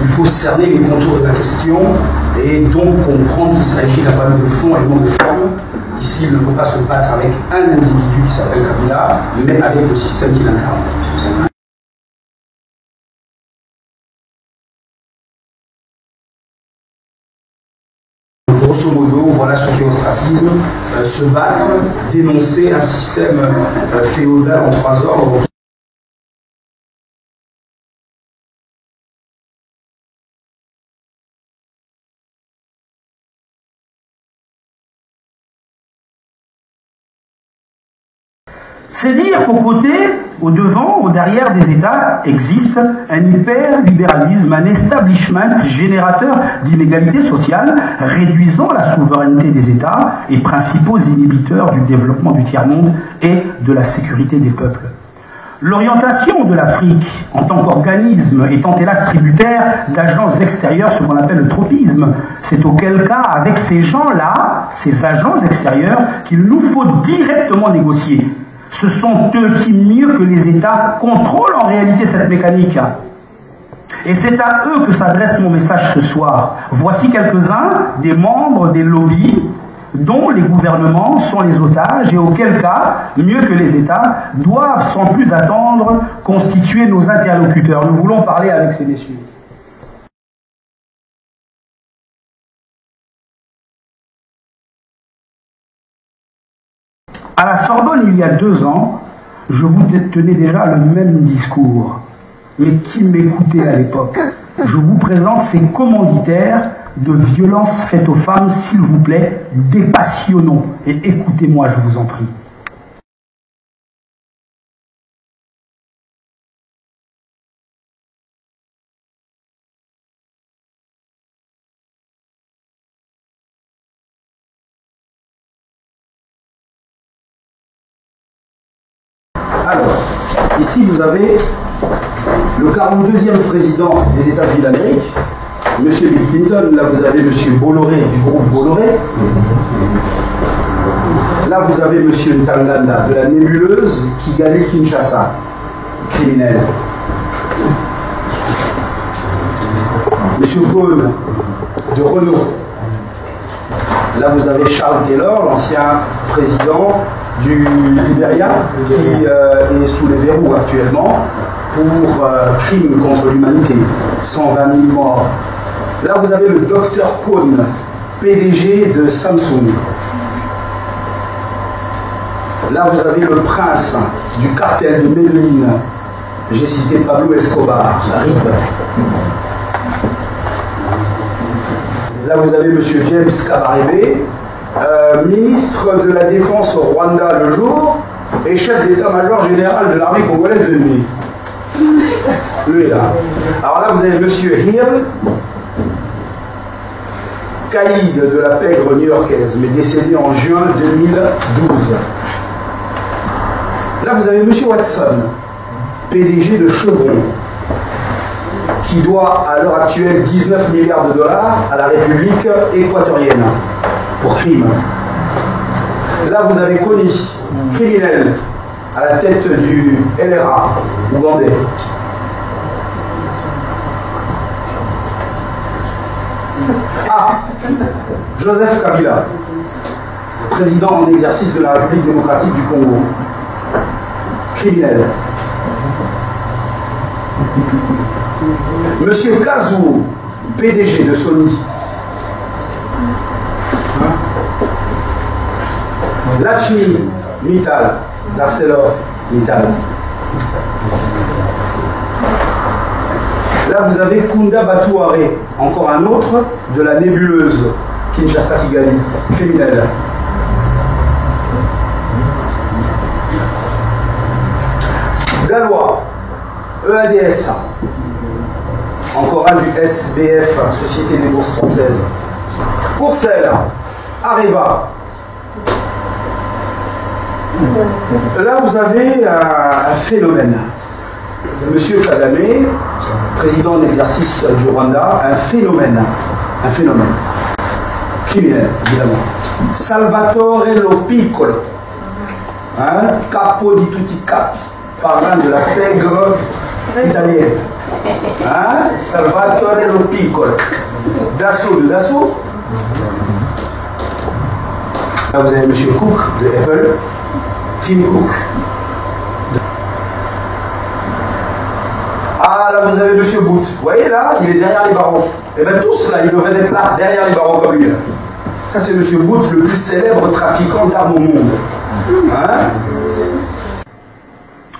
il faut cerner les contours de la question et donc comprendre qu'il s'agit d'un problème de fond et non de forme. Ici, il ne faut pas se battre avec un individu qui s'appelle Kabila, mais avec le système qui l'incarne. Grosso modo, voilà ce qu'est ostracisme, se battre, dénoncer un système féodal en 3 ordres. C'est dire qu'au côté, au devant, au derrière des États existe un hyper-libéralisme, un establishment générateur d'inégalités sociales, réduisant la souveraineté des États et principaux inhibiteurs du développement du tiers-monde et de la sécurité des peuples. L'orientation de l'Afrique en tant qu'organisme étant hélas tributaire d'agences extérieures, ce qu'on appelle le tropisme, c'est auquel cas, avec ces gens-là, ces agences extérieures, qu'il nous faut directement négocier. Ce sont eux qui, mieux que les États, contrôlent en réalité cette mécanique. Et c'est à eux que s'adresse mon message ce soir. Voici quelques-uns des membres des lobbies dont les gouvernements sont les otages et auquel cas, mieux que les États, doivent sans plus attendre constituer nos interlocuteurs. Nous voulons parler avec ces messieurs. À la Sorbonne, il y a 2 ans, je vous tenais déjà le même discours. Mais qui m'écoutait à l'époque? Je vous présente ces commanditaires de violences faites aux femmes, s'il vous plaît, dépassionnons. Et écoutez-moi, je vous en prie. Alors, ici vous avez le 42e président des États-Unis d'Amérique, M. Bill Clinton. Là vous avez M. Bolloré du groupe Bolloré. Là vous avez M. Ntaganda de la nébuleuse Kigali Kinshasa, criminel. M. Paul de Renault. Là vous avez Charles Taylor, l'ancien président du Libéria, qui est sous les verrous actuellement pour crimes contre l'humanité, 120 000 morts. Là, vous avez le docteur Kwon, PDG de Samsung. Là, vous avez le prince du cartel de Medellín. J'ai cité Pablo Escobar, RIP. Là, vous avez M. James Kabarebe, ministre de la Défense au Rwanda le jour et chef d'état-major général de l'armée congolaise de nuit. Lui est là. Alors là, vous avez M. Hill, caïd de la pègre new-yorkaise, mais décédé en juin 2012. Là, vous avez M. Watson, PDG de Chevron, qui doit à l'heure actuelle 19 milliards de dollars à la République équatorienne pour crime. Là, vous avez Kony, criminel, à la tête du LRA ougandais. Ah, Joseph Kabila, président en exercice de la République démocratique du Congo. Criminel. Monsieur Kazuo, PDG de Sony. Lakshmi Mittal, d'ArcelorMittal. Là, vous avez Kunda Batuare, encore un autre de la nébuleuse Kinshasa Kigali, criminel. Gallois, EADS, encore un du SBF, Société des Bourses Françaises. Courcelles, Areva. Là, vous avez un phénomène. Monsieur Kagame, président en exercice du Rwanda, un phénomène. Criminel, évidemment. Salvatore Lo Piccolo, capo di tutti i capi, parlant de la pègre italienne. Hein? Salvatore Lo Piccolo. Dassault de Dassault. Là, vous avez M. Cook de Apple, Tim Cook. Ah, là, vous avez M. Booth. Vous voyez, là, il est derrière les barreaux. Et bien, tous, là, ils devraient être là, derrière les barreaux comme lui. Là. Ça, c'est M. Booth, le plus célèbre trafiquant d'armes au monde. Hein?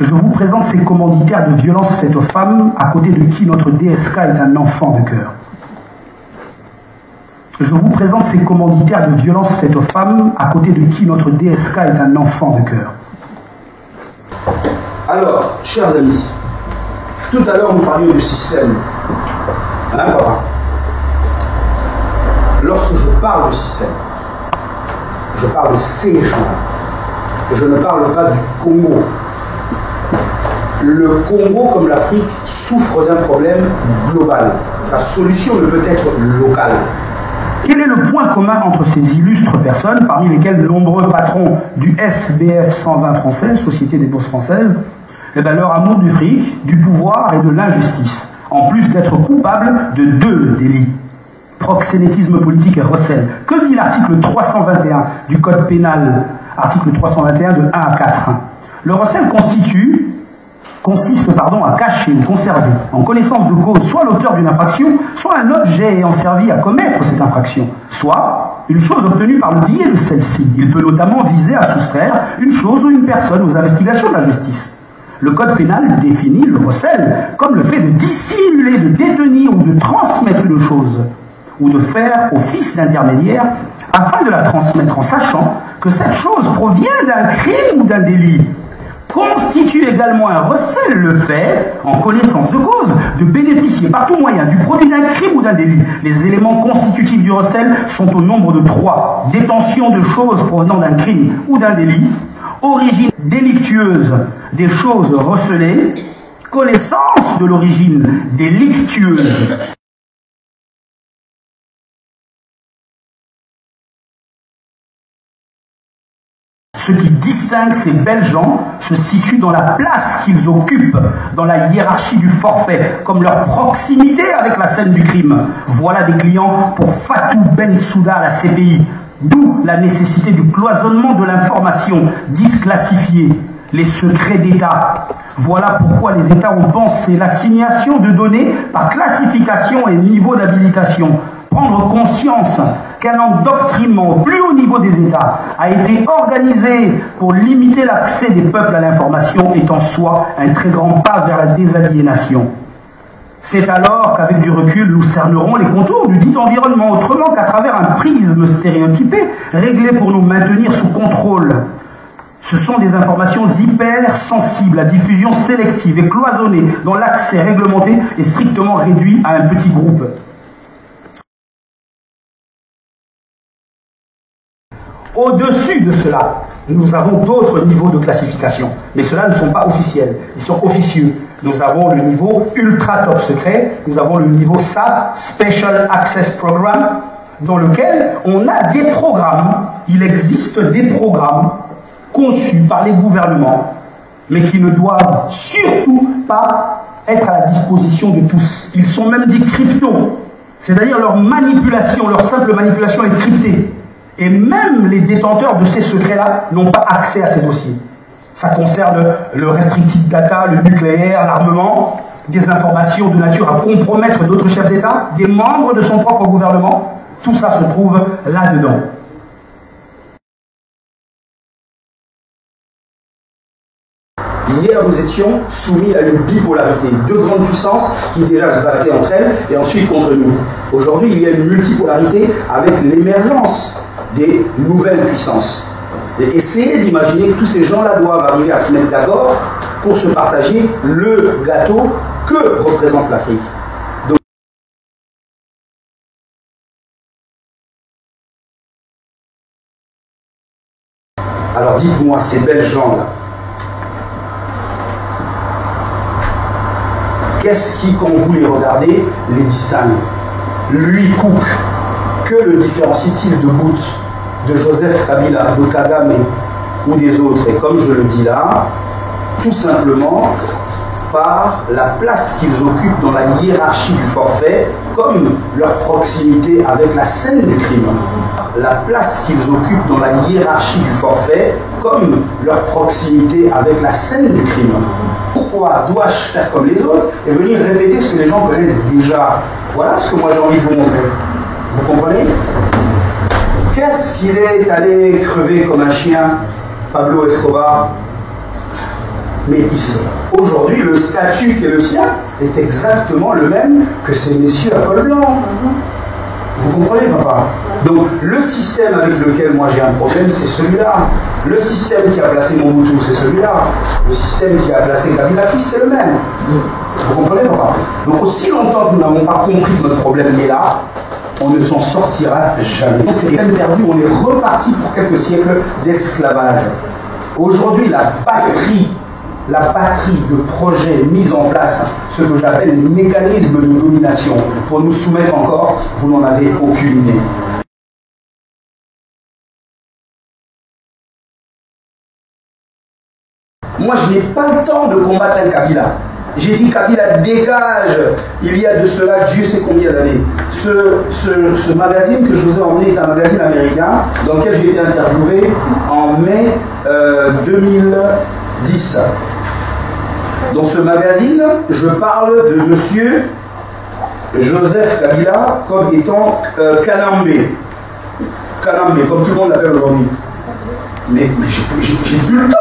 Je vous présente ces commanditaires de violences faites aux femmes, à côté de qui notre DSK est un enfant de cœur. Je vous présente ces commanditaires de violences faites aux femmes, à côté de qui notre DSK est un enfant de cœur. Alors, chers amis, tout à l'heure nous parlions du système. Hein, papa? Lorsque je parle du système, je parle de ces gens. Je ne parle pas du Congo. Le Congo, comme l'Afrique, souffre d'un problème global. Sa solution ne peut être locale. Quel est le point commun entre ces illustres personnes, parmi lesquelles nombreux patrons du SBF 120 français, Société des Bourses Françaises, eh bien, leur amour du fric, du pouvoir et de l'injustice, en plus d'être coupables de 2 délits. Proxénétisme politique et recel. Que dit l'article 321 du Code pénal, article 321 de 1 à 4? Le recel consiste à cacher ou conserver, en connaissance de cause, soit l'auteur d'une infraction, soit un objet ayant servi à commettre cette infraction, soit une chose obtenue par le biais de celle-ci. Il peut notamment viser à soustraire une chose ou une personne aux investigations de la justice. Le Code pénal définit le recel comme le fait de dissimuler, de détenir ou de transmettre une chose, ou de faire office d'intermédiaire afin de la transmettre en sachant que cette chose provient d'un crime ou d'un délit. Constitue également un recel le fait, en connaissance de cause, de bénéficier par tout moyen du produit d'un crime ou d'un délit. Les éléments constitutifs du recel sont au nombre de 3. Détention de choses provenant d'un crime ou d'un délit, origine délictueuse des choses recelées, connaissance de l'origine délictueuse Ce qui distingue ces belles gens se situe dans la place qu'ils occupent dans la hiérarchie du forfait, comme leur proximité avec la scène du crime. Voilà des clients pour Fatou Bensouda à la CPI. D'où la nécessité du cloisonnement de l'information, dite classifiée, les secrets d'État. Voilà pourquoi les États ont pensé l'assignation de données par classification et niveau d'habilitation. Prendre conscience qu'un endoctrinement au plus haut niveau des États a été organisé pour limiter l'accès des peuples à l'information est en soi un très grand pas vers la désaliénation. C'est alors qu'avec du recul, nous cernerons les contours du dit environnement autrement qu'à travers un prisme stéréotypé réglé pour nous maintenir sous contrôle. Ce sont des informations hypersensibles à diffusion sélective et cloisonnée dont l'accès réglementé est strictement réduit à un petit groupe. Au-dessus de cela, nous avons d'autres niveaux de classification, mais ceux-là ne sont pas officiels, ils sont officieux. Nous avons le niveau ultra top secret, nous avons le niveau SAP, Special Access Program, dans lequel on a des programmes, il existe des programmes conçus par les gouvernements, mais qui ne doivent surtout pas être à la disposition de tous. Ils sont même dits cryptos, c'est-à-dire leur manipulation, leur simple manipulation est cryptée. Et même les détenteurs de ces secrets-là n'ont pas accès à ces dossiers. Ça concerne le restricted data, le nucléaire, l'armement, des informations de nature à compromettre d'autres chefs d'État, des membres de son propre gouvernement. Tout ça se trouve là-dedans. Hier, nous étions soumis à une bipolarité. 2 grandes puissances qui déjà se battaient entre elles et ensuite contre nous. Aujourd'hui, il y a une multipolarité avec l'émergence des nouvelles puissances. Et essayez d'imaginer que tous ces gens-là doivent arriver à se mettre d'accord pour se partager le gâteau que représente l'Afrique. Donc, alors dites-moi, ces belles gens-là, qu'est-ce qui, quand vous les regardez, les distingue? Lui, Cook, que le différencie-t-il de Booth, de Joseph Kabila, de Kagame ou des autres? Et comme je le dis là, tout simplement, par la place qu'ils occupent dans la hiérarchie du forfait, comme leur proximité avec la scène du crime. La place qu'ils occupent dans la hiérarchie du forfait, comme leur proximité avec la scène du crime. Pourquoi dois-je faire comme les autres et venir répéter ce que les gens connaissent déjà? Voilà ce que moi j'ai envie de vous montrer. Vous comprenez? Qu'est-ce qu'il est allé crever comme un chien, Pablo Escobar? Mais aujourd'hui, le statut qui est le sien est exactement le même que ces messieurs à col blanc. Vous comprenez, papa? Donc, le système avec lequel moi j'ai un problème, c'est celui-là. Le système qui a placé Mobutu, c'est celui-là. Le système qui a placé Kabila fils, c'est le même. Vous comprenez, papa? Donc, aussi longtemps que nous n'avons pas compris que notre problème est là, on ne s'en sortira jamais. C'est peine perdue, on est reparti pour quelques siècles d'esclavage. Aujourd'hui, la batterie de projets mis en place, ce que j'appelle les mécanismes de domination, pour nous soumettre encore, vous n'en avez aucune idée. Moi, je n'ai pas le temps de combattre un Kabila. J'ai dit Kabila dégage, il y a de cela Dieu sait combien d'années. Ce magazine que je vous ai emmené est un magazine américain dans lequel j'ai été interviewé en mai 2010. Dans ce magazine, je parle de monsieur Joseph Kabila comme étant Kanambe. Kanambe, comme tout le monde l'appelle aujourd'hui. Mais j'ai plus le temps.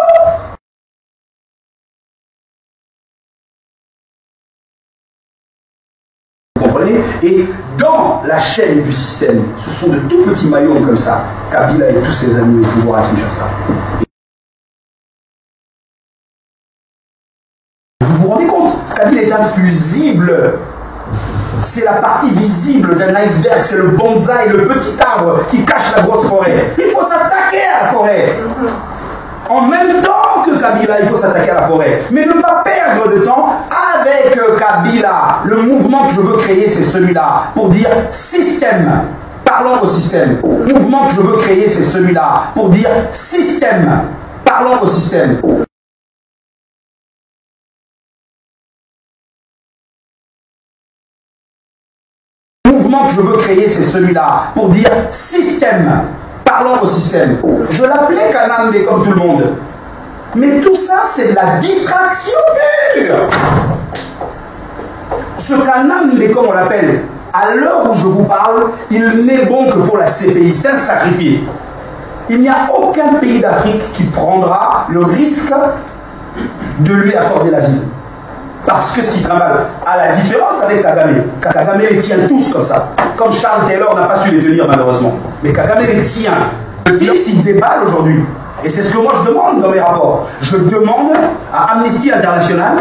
Vous comprenez? Et dans la chaîne du système, ce sont de tout petits maillons comme ça. Kabila et tous ses amis au pouvoir à Kinshasa. Vous vous rendez compte? Kabila est infusible. C'est la partie visible d'un iceberg, c'est le bonsaï, le petit arbre qui cache la grosse forêt. Il faut s'attaquer à la forêt. En même temps que Kabila, il faut s'attaquer à la forêt. Mais ne pas perdre de temps avec Kabila. Le mouvement que je veux créer, c'est celui-là. Pour dire système. Parlons au système. Le mouvement que je veux créer, c'est celui-là. Pour dire système. Parlons au système. Le mouvement que je veux créer, c'est celui-là. Pour dire système. Parlons au système. Je l'appelais Kanambe comme tout le monde. Mais tout ça, c'est de la distraction pure. Ce Kanambe, comme on l'appelle, à l'heure où je vous parle, il n'est bon que pour la CPI. C'est un sacrifié. Il n'y a aucun pays d'Afrique qui prendra le risque de lui accorder l'asile. Parce que ce qui travaille, à la différence avec Kagame, Kagame les tient tous comme ça. Comme Charles Taylor n'a pas su les tenir malheureusement. Mais Kagame les tient. Le type s'il déballe aujourd'hui. Et c'est ce que moi je demande dans mes rapports. Je demande à Amnesty International,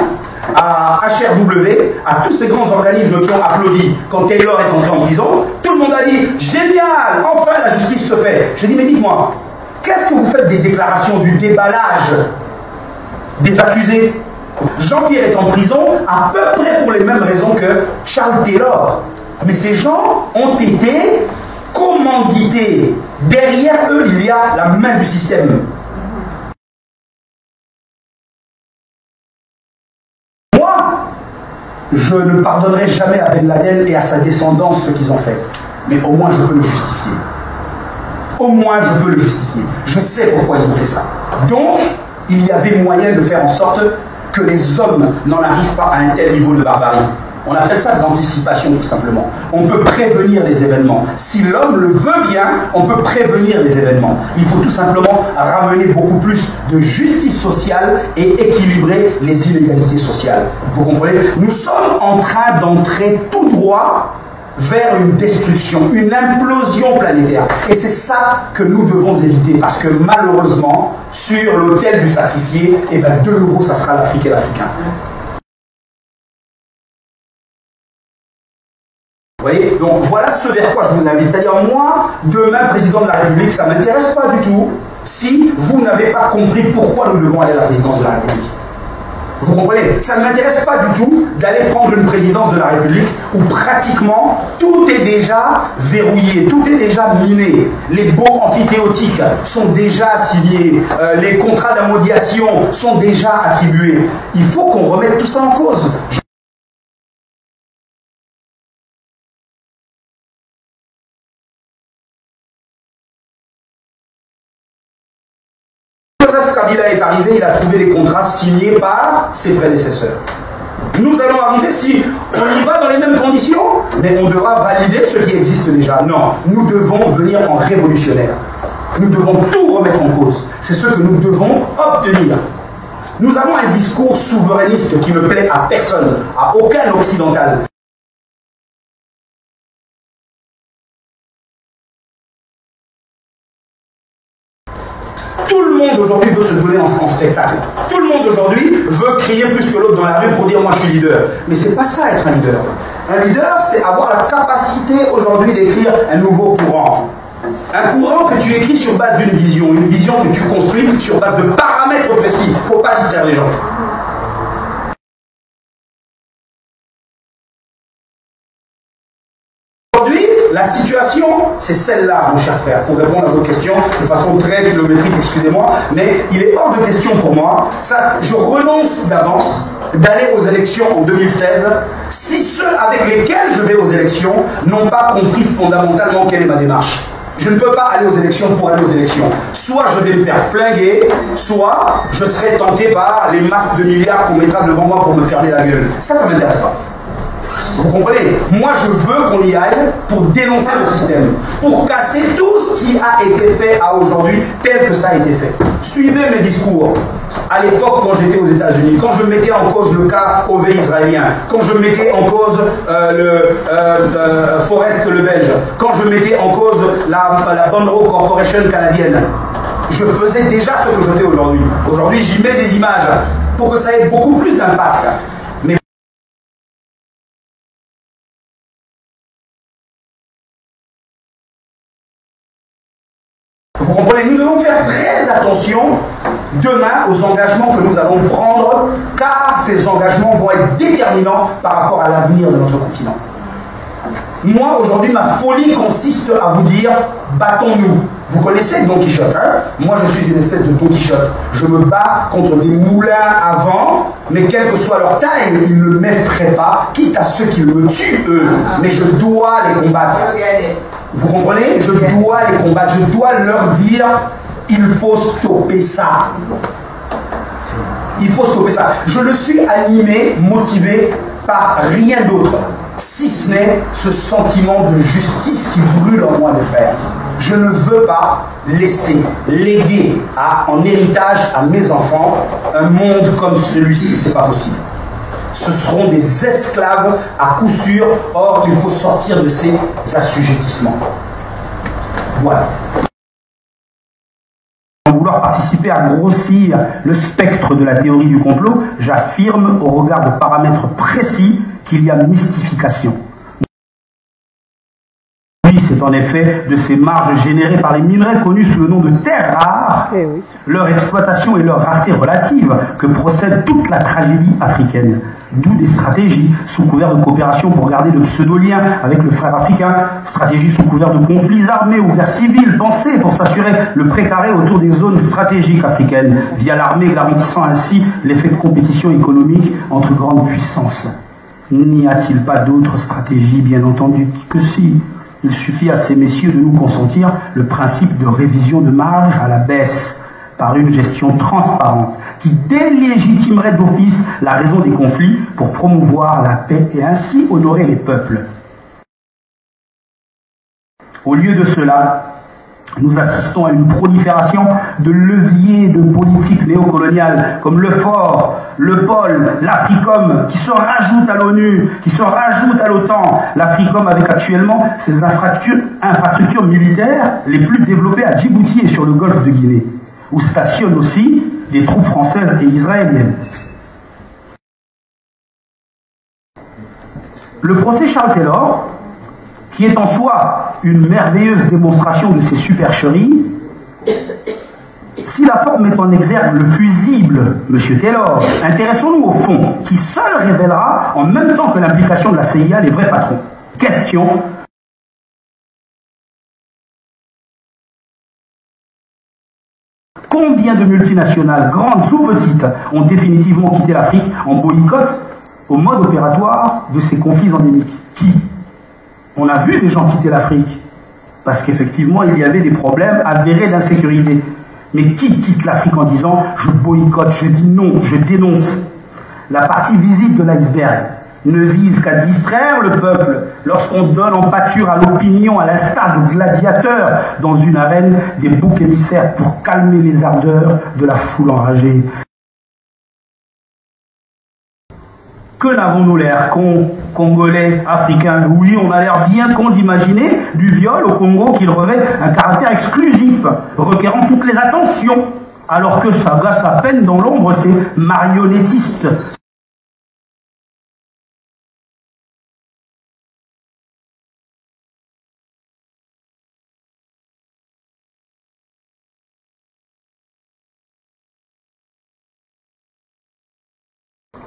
à HRW, à tous ces grands organismes qui ont applaudi quand Taylor est entré en prison. Tout le monde a dit, génial, enfin la justice se fait. Je dis, mais dites-moi, qu'est-ce que vous faites des déclarations du déballage des accusés? Jean-Pierre est en prison à peu près pour les mêmes raisons que Charles Taylor. Mais ces gens ont été commandités. Derrière eux, il y a la main du système. Moi, je ne pardonnerai jamais à Ben Laden et à sa descendance ce qu'ils ont fait. Mais au moins, je peux le justifier. Au moins, je peux le justifier. Je sais pourquoi ils ont fait ça. Donc, il y avait moyen de faire en sorte que les hommes n'en arrivent pas à un tel niveau de barbarie. On appelle ça de l'anticipation tout simplement. On peut prévenir les événements. Si l'homme le veut bien, on peut prévenir les événements. Il faut tout simplement ramener beaucoup plus de justice sociale et équilibrer les inégalités sociales. Vous comprenez? Nous sommes en train d'entrer tout droit vers une destruction, une implosion planétaire. Et c'est ça que nous devons éviter, parce que malheureusement, sur l'autel du sacrifié, eh ben, de nouveau, ça sera l'Afrique et l'Africain. Vous voyez? Donc voilà ce vers quoi je vous invite. C'est-à-dire, moi, demain, président de la République, ça ne m'intéresse pas du tout si vous n'avez pas compris pourquoi nous devons aller à la présidence de la République. Vous comprenez? Ça ne m'intéresse pas du tout d'aller prendre une présidence de la République où pratiquement tout est déjà verrouillé, tout est déjà miné. Les baux amphithéotiques sont déjà signés, les contrats d'amodiation sont déjà attribués. Il faut qu'on remette tout ça en cause. Joseph Kabila est arrivé, il a trouvé les contrats signés par ses prédécesseurs. Nous allons arriver, si on y va dans les mêmes conditions, mais on devra valider ce qui existe déjà. Non, nous devons venir en révolutionnaire. Nous devons tout remettre en cause. C'est ce que nous devons obtenir. Nous avons un discours souverainiste qui ne plaît à personne, à aucun occidental. Tout le monde aujourd'hui veut se donner en spectacle. Tout le monde aujourd'hui veut crier plus que l'autre dans la rue pour dire moi je suis leader. Mais c'est pas ça être un leader. Un leader, c'est avoir la capacité aujourd'hui d'écrire un nouveau courant. Un courant que tu écris sur base d'une vision. Une vision que tu construis sur base de paramètres précis. Il ne faut pas distraire les gens. Aujourd'hui, la situation, c'est celle-là, mon cher frère, pour répondre à vos questions de façon très kilométrique, excusez-moi, mais il est hors de question pour moi, ça, je renonce d'avance d'aller aux élections en 2016 si ceux avec lesquels je vais aux élections n'ont pas compris fondamentalement quelle est ma démarche. Je ne peux pas aller aux élections pour aller aux élections. Soit je vais me faire flinguer, soit je serai tenté par les masses de milliards qu'on mettra devant moi pour me fermer la gueule. Ça ne m'intéresse pas. Vous comprenez? Moi, je veux qu'on y aille pour dénoncer le système, pour casser tout ce qui a été fait à aujourd'hui tel que ça a été fait. Suivez mes discours. À l'époque, quand j'étais aux États-Unis, quand je mettais en cause le cas OV israélien, quand je mettais en cause Forest le Belge, quand je mettais en cause la Bonroe Corporation canadienne, je faisais déjà ce que je fais aujourd'hui. Aujourd'hui, j'y mets des images pour que ça ait beaucoup plus d'impact. Vous comprenez? Nous devons faire très attention demain aux engagements que nous allons prendre, car ces engagements vont être déterminants par rapport à l'avenir de notre continent. Moi, aujourd'hui, ma folie consiste à vous dire, battons-nous. Vous connaissez Don Quichotte, hein? Moi, je suis une espèce de Don Quichotte. Je me bats contre des moulins à vent, mais quelle que soit leur taille, ils ne m'effraient pas, quitte à ceux qui me tuent, eux. Mais je dois les combattre. Vous comprenez? Je dois les combattre. Je dois leur dire, il faut stopper ça. Il faut stopper ça. Je ne suis animé, motivé par rien d'autre, si ce n'est ce sentiment de justice qui brûle en moi, mes frères. Je ne veux pas laisser léguer en héritage à mes enfants un monde comme celui-ci. C'est pas possible. Ce seront des esclaves à coup sûr. Or, il faut sortir de ces assujettissements. Voilà. Sans vouloir participer à grossir le spectre de la théorie du complot, j'affirme au regard de paramètres précis qu'il y a mystification. Oui, c'est en effet de ces marges générées par les minerais connus sous le nom de terres rares, leur exploitation et leur rareté relative, que procède toute la tragédie africaine. D'où des stratégies sous couvert de coopération pour garder de pseudo-liens avec le frère africain, stratégies sous couvert de conflits armés ou guerres civiles pensées pour s'assurer le précaré autour des zones stratégiques africaines, via l'armée garantissant ainsi l'effet de compétition économique entre grandes puissances. N'y a-t-il pas d'autres stratégies, bien entendu, que si? Il suffit à ces messieurs de nous consentir le principe de révision de marge à la baisse par une gestion transparente qui délégitimerait d'office la raison des conflits pour promouvoir la paix et ainsi honorer les peuples. Au lieu de cela, nous assistons à une prolifération de leviers de politique néocoloniale comme le FOR, le POL, l'Africom, qui se rajoutent à l'ONU, qui se rajoutent à l'OTAN. L'Africom avec actuellement ses infrastructures militaires les plus développées à Djibouti et sur le golfe de Guinée, où stationnent aussi des troupes françaises et israéliennes. Le procès Charles Taylor, qui est en soi une merveilleuse démonstration de ces supercheries, Si la forme met en exergue le fusible, M. Taylor, intéressons-nous au fond, qui seul révélera, en même temps que l'implication de la CIA, les vrais patrons. Question. Combien de multinationales, grandes ou petites, ont définitivement quitté l'Afrique en boycott au mode opératoire de ces conflits endémiques? Qui? On a vu des gens quitter l'Afrique, parce qu'effectivement, il y avait des problèmes avérés d'insécurité. Mais qui quitte l'Afrique en disant « je boycotte, je dis non, je dénonce ». La partie visible de l'iceberg ne vise qu'à distraire le peuple lorsqu'on donne en pâture à l'opinion, à l'instar de gladiateurs dans une arène, des boucs émissaires pour calmer les ardeurs de la foule enragée. Que n'avons-nous l'air cons, Congolais, Africains? Oui, on a l'air bien con d'imaginer du viol au Congo qu'il revêt un caractère exclusif, requérant toutes les attentions, alors que ça glace à peine dans l'ombre ces marionnettistes.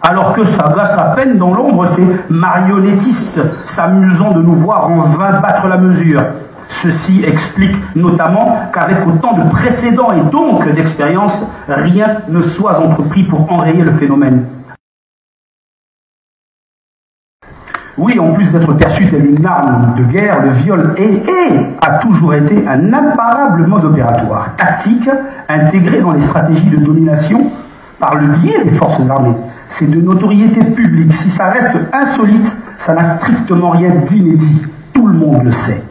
Alors que ça glace à peine dans l'ombre ces marionnettistes s'amusant de nous voir en vain battre la mesure. Ceci explique notamment qu'avec autant de précédents et donc d'expérience, rien ne soit entrepris pour enrayer le phénomène. Oui, en plus d'être perçu tel une arme de guerre, le viol a toujours été un imparable mode opératoire, tactique, intégré dans les stratégies de domination par le biais des forces armées. C'est de notoriété publique. Si ça reste insolite, ça n'a strictement rien d'inédit. Tout le monde le sait.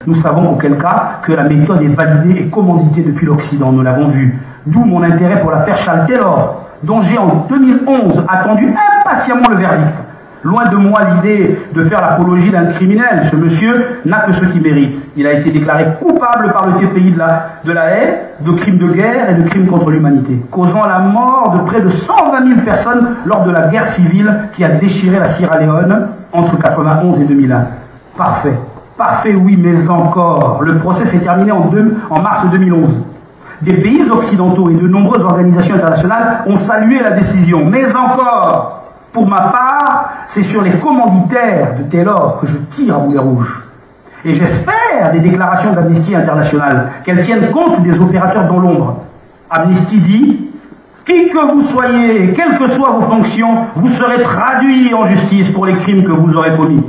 Nous savons auquel cas que la méthode est validée et commanditée depuis l'Occident, nous l'avons vu. D'où mon intérêt pour l'affaire Charles Taylor, dont j'ai en 2011 attendu impatiemment le verdict. Loin de moi l'idée de faire l'apologie d'un criminel. Ce monsieur n'a que ce qu'il mérite. Il a été déclaré coupable par le TPI de la Haye de crimes de guerre et de crimes contre l'humanité, causant la mort de près de 120 000 personnes lors de la guerre civile qui a déchiré la Sierra Leone entre 1991 et 2001. Parfait. Parfait, oui, mais encore. Le procès s'est terminé en mars 2011. Des pays occidentaux et de nombreuses organisations internationales ont salué la décision. Mais encore, pour ma part, c'est sur les commanditaires de Taylor que je tire à boulet rouge. Et j'espère des déclarations d'Amnesty International, qu'elles tiennent compte des opérateurs dans l'ombre. Amnesty dit « Qui que vous soyez, quelles que soient vos fonctions, vous serez traduits en justice pour les crimes que vous aurez commis. »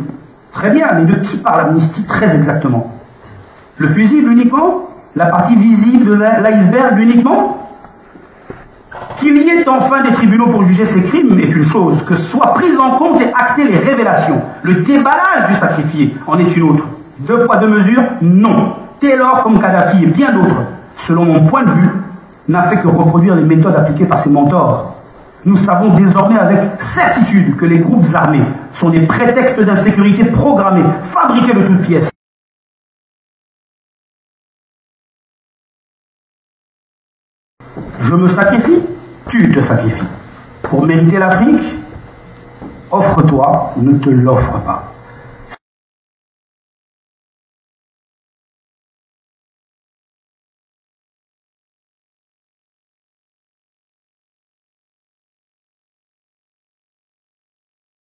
Très bien, mais de qui parle Amnesty très exactement? Le fusible uniquement? La partie visible de l'iceberg uniquement? Qu'il y ait enfin des tribunaux pour juger ces crimes est une chose, que soient prises en compte et actées les révélations. Le déballage du sacrifié en est une autre. Deux poids, deux mesures? Non. Taylor comme Kadhafi et bien d'autres, selon mon point de vue, n'a fait que reproduire les méthodes appliquées par ses mentors. Nous savons désormais avec certitude que les groupes armés sont des prétextes d'insécurité programmés, fabriqués de toutes pièces. Je me sacrifie, tu te sacrifies. Pour mériter l'Afrique, offre-toi, ne te l'offre pas.